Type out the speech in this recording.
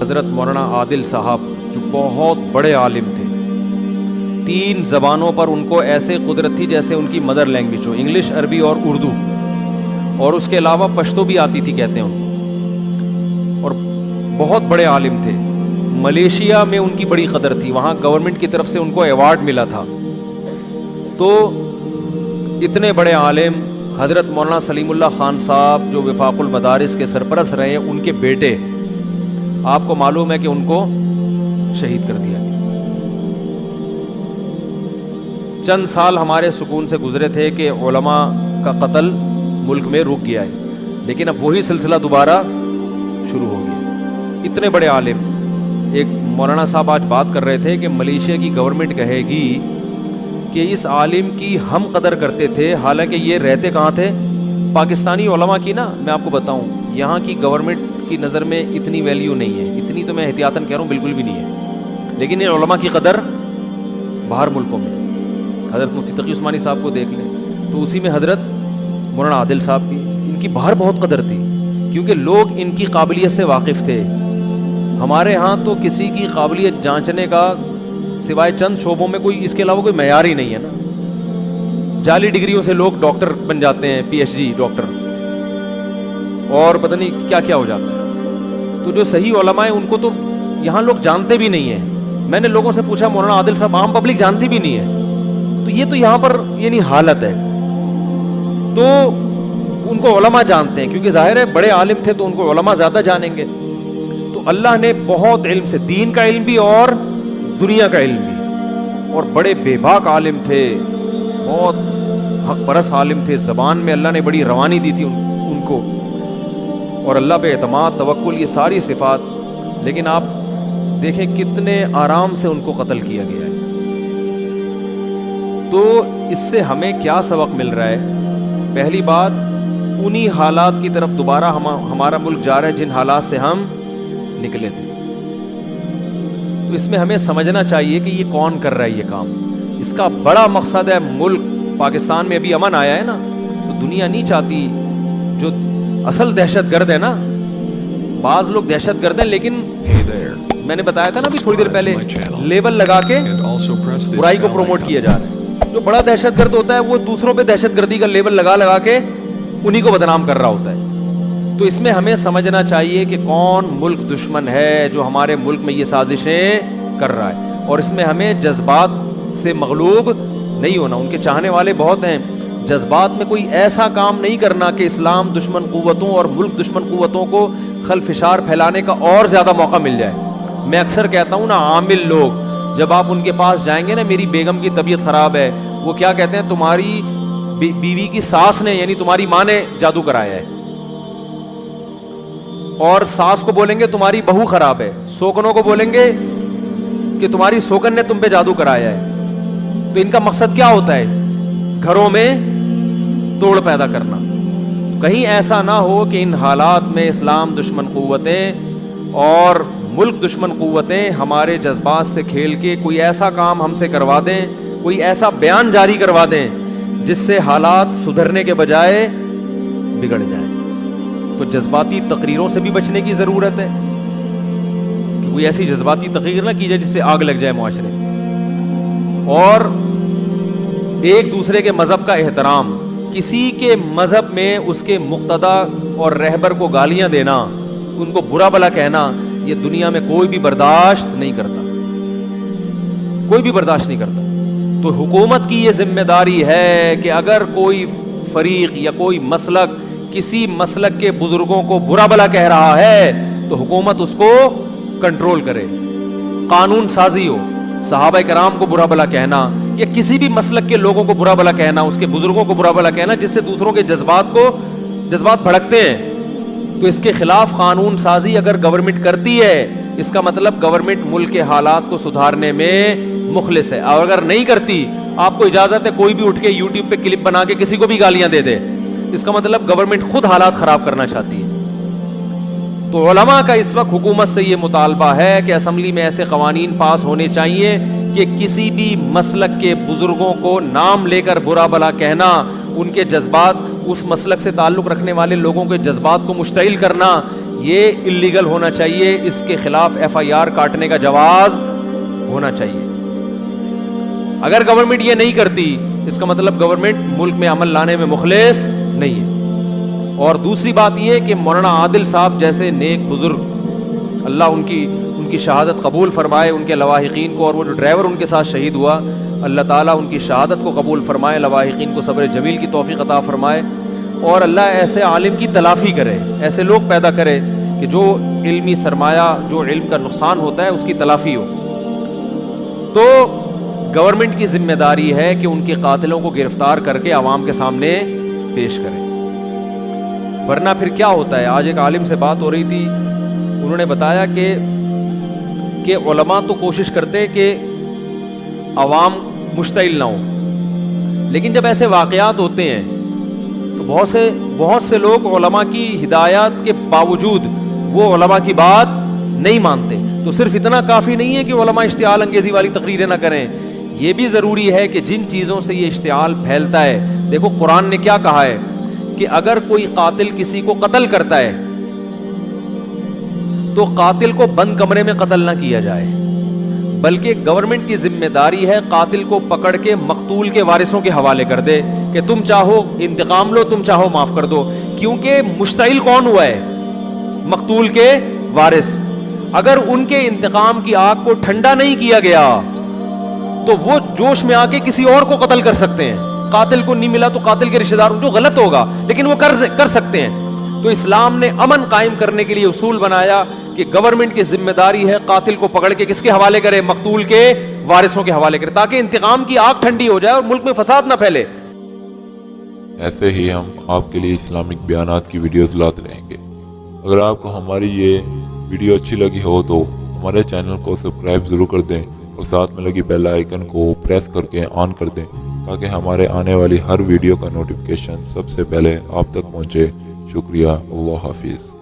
حضرت مولانا عادل صاحب جو بہت بڑے عالم تھے، 3 زبانوں پر ان کو ایسے قدرت تھی جیسے ان کی مدر لینگویج ہو، انگلش، عربی اور اردو، اور اس کے علاوہ پشتو بھی آتی تھی کہتے ہیں ان، اور بہت بڑے عالم تھے۔ ملیشیا میں ان کی بڑی قدر تھی، وہاں گورنمنٹ کی طرف سے ان کو ایوارڈ ملا تھا۔ تو اتنے بڑے عالم حضرت مولانا سلیم اللہ خان صاحب جو وفاق المدارس کے سرپرست رہے ہیں، ان کے بیٹے، آپ کو معلوم ہے کہ ان کو شہید کر دیا گیا۔ چند سال ہمارے سکون سے گزرے تھے کہ علماء کا قتل ملک میں رک گیا ہے، لیکن اب وہی سلسلہ دوبارہ شروع ہو گیا۔ اتنے بڑے عالم، ایک مولانا صاحب آج بات کر رہے تھے کہ ملیشیا کی گورنمنٹ کہے گی کہ اس عالم کی ہم قدر کرتے تھے، حالانکہ یہ رہتے کہاں تھے؟ پاکستانی علماء کی نا میں آپ کو بتاؤں، یہاں کی گورنمنٹ کی نظر میں اتنی ویلیو نہیں ہے، اتنی تو میں احتیاطاً کہہ رہا ہوں بالکل بھی نہیں ہے، لیکن یہ علماء کی قدر باہر ملکوں میں، حضرت مفتی تقی عثمانی صاحب کو دیکھ لیں تو اسی میں حضرت مولانا عادل صاحب بھی، ان کی باہر بہت قدر تھی کیونکہ لوگ ان کی قابلیت سے واقف تھے۔ ہمارے ہاں تو کسی کی قابلیت جانچنے کا سوائے چند شعبوں میں کوئی اس کے علاوہ کوئی معیار ہی نہیں ہے نا۔ جعلی ڈگریوں سے لوگ ڈاکٹر بن جاتے ہیں، پی ایچ ڈی ڈاکٹر، اور پتہ نہیں کیا کیا ہو جاتا ہے۔ تو جو صحیح علماء ہیں ان کو تو یہاں لوگ جانتے بھی نہیں ہیں۔ میں نے لوگوں سے پوچھا مولانا عادل صاحب عام پبلک جانتی بھی نہیں ہے، تو یہ تو یہاں پر یعنی حالت ہے۔ تو ان کو علماء جانتے ہیں کیونکہ ظاہر ہے بڑے عالم تھے تو ان کو علماء زیادہ جانیں گے۔ تو اللہ نے بہت علم سے، دین کا علم بھی اور دنیا کا علم بھی، اور بڑے بے باک عالم تھے، بہت حق پرست عالم تھے، زبان میں اللہ نے بڑی روانی دی تھی ان کو، اور اللہ پہ اعتماد، توکل، یہ ساری صفات، لیکن آپ دیکھیں کتنے آرام سے ان کو قتل کیا گیا ہے۔ تو اس سے ہمیں کیا سبق مل رہا ہے؟ پہلی بات، انہی حالات کی طرف دوبارہ ہمارا ملک جا رہا ہے جن حالات سے ہم نکلے تھے۔ تو اس میں ہمیں سمجھنا چاہیے کہ یہ کون کر رہا ہے یہ کام۔ اس کا بڑا مقصد ہے، ملک پاکستان میں ابھی امن آیا ہے نا، تو دنیا نہیں چاہتی، جو اصل دہشت گرد ہے نا، بعض لوگ دہشت گرد ہیں لیکن میں نے بتایا تھا نا ابھی تھوڑی دیر پہلے، لیبل لگا کے برائی کو پروموٹ کیا جا رہا ہے۔ جو بڑا دہشت گرد ہوتا ہے وہ دوسروں پہ دہشت گردی کا لیبل لگا کے انہی کو بدنام کر رہا ہوتا ہے۔ تو اس میں ہمیں سمجھنا چاہیے کہ کون ملک دشمن ہے جو ہمارے ملک میں یہ سازشیں کر رہا ہے، اور اس میں ہمیں جذبات سے مغلوب نہیں ہونا۔ ان کے چاہنے والے بہت ہیں، جذبات میں کوئی ایسا کام نہیں کرنا کہ اسلام دشمن قوتوں اور ملک دشمن قوتوں کو خلفشار پھیلانے کا اور زیادہ موقع مل جائے۔ میں اکثر کہتا ہوں نا، عامل لوگ جب آپ ان کے پاس جائیں گے نا، میری بیگم کی طبیعت خراب ہے، وہ کیا کہتے ہیں؟ تمہاری بیوی کی ساس نے، یعنی تمہاری ماں نے جادو کرایا ہے، اور ساس کو بولیں گے تمہاری بہو خراب ہے، سوکنوں کو بولیں گے کہ تمہاری سوکن نے تم پہ جادو کرایا ہے۔ تو ان کا مقصد کیا ہوتا ہے؟ گھروں میں توڑ پیدا کرنا۔ کہیں ایسا نہ ہو کہ ان حالات میں اسلام دشمن قوتیں اور ملک دشمن قوتیں ہمارے جذبات سے کھیل کے کوئی ایسا کام ہم سے کروا دیں، کوئی ایسا بیان جاری کروا دیں جس سے حالات سدھرنے کے بجائے بگڑ جائیں۔ تو جذباتی تقریروں سے بھی بچنے کی ضرورت ہے کہ کوئی ایسی جذباتی تقریر نہ کی جائے جس سے آگ لگ جائے معاشرے، اور ایک دوسرے کے مذہب کا احترام۔ کسی کے مذہب میں اس کے مقتدا اور رہبر کو گالیاں دینا، ان کو برا بھلا کہنا، یہ دنیا میں کوئی بھی برداشت نہیں کرتا، کوئی بھی برداشت نہیں کرتا۔ تو حکومت کی یہ ذمہ داری ہے کہ اگر کوئی فریق یا کوئی مسلک کسی مسلک کے بزرگوں کو برا بھلا کہہ رہا ہے تو حکومت اس کو کنٹرول کرے، قانون سازی ہو۔ صحابہ کرام کو برا بھلا کہنا یا کسی بھی مسلک کے لوگوں کو برا بھلا کہنا، اس کے بزرگوں کو برا بھلا کہنا جس سے دوسروں کے جذبات بھڑکتے ہیں، تو اس کے خلاف قانون سازی اگر گورنمنٹ کرتی ہے، اس کا مطلب گورنمنٹ ملک کے حالات کو سدھارنے میں مخلص ہے۔ اور اگر نہیں کرتی، آپ کو اجازت ہے کوئی بھی اٹھ کے یوٹیوب پہ کلپ بنا کے کسی کو بھی گالیاں دے دے، اس کا مطلب گورنمنٹ خود حالات خراب کرنا چاہتی ہے۔ تو علماء کا اس وقت حکومت سے یہ مطالبہ ہے کہ اسمبلی میں ایسے قوانین پاس ہونے چاہیے کہ کسی بھی مسلک کے بزرگوں کو نام لے کر برا بھلا کہنا، ان کے جذبات، اس مسلک سے تعلق رکھنے والے لوگوں کے جذبات کو مشتعل کرنا، یہ اللیگل ہونا چاہیے, اس کے خلاف FIR کاٹنے کا جواز ہونا چاہیے. اگر گورنمنٹ یہ نہیں کرتی اس کا مطلب گورنمنٹ ملک میں امن لانے میں مخلص نہیں ہے. اور دوسری بات یہ کہ مولانا عادل صاحب جیسے نیک بزرگ, اللہ ان کی شہادت قبول فرمائے, ان کے لواحقین کو, اور وہ جو ڈرائیور ان کے ساتھ شہید ہوا اللہ تعالیٰ ان کی شہادت کو قبول فرمائے, لواحقین کو صبر جمیل کی توفیق عطا فرمائے, اور اللہ ایسے عالم کی تلافی کرے, ایسے لوگ پیدا کرے کہ جو علمی سرمایہ, جو علم کا نقصان ہوتا ہے اس کی تلافی ہو. تو گورنمنٹ کی ذمہ داری ہے کہ ان کے قاتلوں کو گرفتار کر کے عوام کے سامنے پیش کرے, ورنہ پھر کیا ہوتا ہے. آج ایک عالم سے بات ہو رہی تھی, انہوں نے بتایا کہ علماء تو کوشش کرتے کہ عوام مشتعل نہ ہو, لیکن جب ایسے واقعات ہوتے ہیں تو بہت سے لوگ علماء کی ہدایات کے باوجود وہ علماء کی بات نہیں مانتے. تو صرف اتنا کافی نہیں ہے کہ علماء اشتعال انگیزی والی تقریریں نہ کریں, یہ بھی ضروری ہے کہ جن چیزوں سے یہ اشتعال پھیلتا ہے, دیکھو قرآن نے کیا کہا ہے کہ اگر کوئی قاتل کسی کو قتل کرتا ہے تو قاتل کو بند کمرے میں قتل نہ کیا جائے, بلکہ گورنمنٹ کی ذمہ داری ہے قاتل کو پکڑ کے مقتول کے وارثوں کے حوالے کر دے کہ تم چاہو انتقام لو, تم چاہو معاف کر دو. کیونکہ مشتعل کون ہوا ہے؟ مقتول کے وارث. اگر ان کے انتقام کی آگ کو ٹھنڈا نہیں کیا گیا تو وہ جوش میں آ کے کسی اور کو قتل کر سکتے ہیں. قاتل کو نہیں ملا تو قاتل کے رشتہ دار, جو غلط ہوگا لیکن وہ کر سکتے ہیں. تو اسلام نے امن قائم کرنے کے لیے اصول بنایا کہ گورنمنٹ کی ذمہ داری ہے قاتل کو پکڑ کے کس کے حوالے کرے؟ مقتول کے وارثوں کے حوالے کرے, تاکہ انتقام کی آگ ٹھنڈی ہو جائے اور ملک میں فساد نہ پھیلے. ایسے ہی ہم آپ کے لیے اسلامک بیانات کی ویڈیوز لاتے رہیں گے. اگر آپ کو ہماری یہ ویڈیو اچھی لگی ہو تو ہمارے چینل کو سبسکرائب ضرور کر دیں اور ساتھ میں لگی بیل آئیکن کو پریس کر کے آن کر دیں تاکہ ہمارے آنے والی ہر ویڈیو کا نوٹیفیکیشن سب سے پہلے آپ تک پہنچے. شکریہ. اللہ حافظ.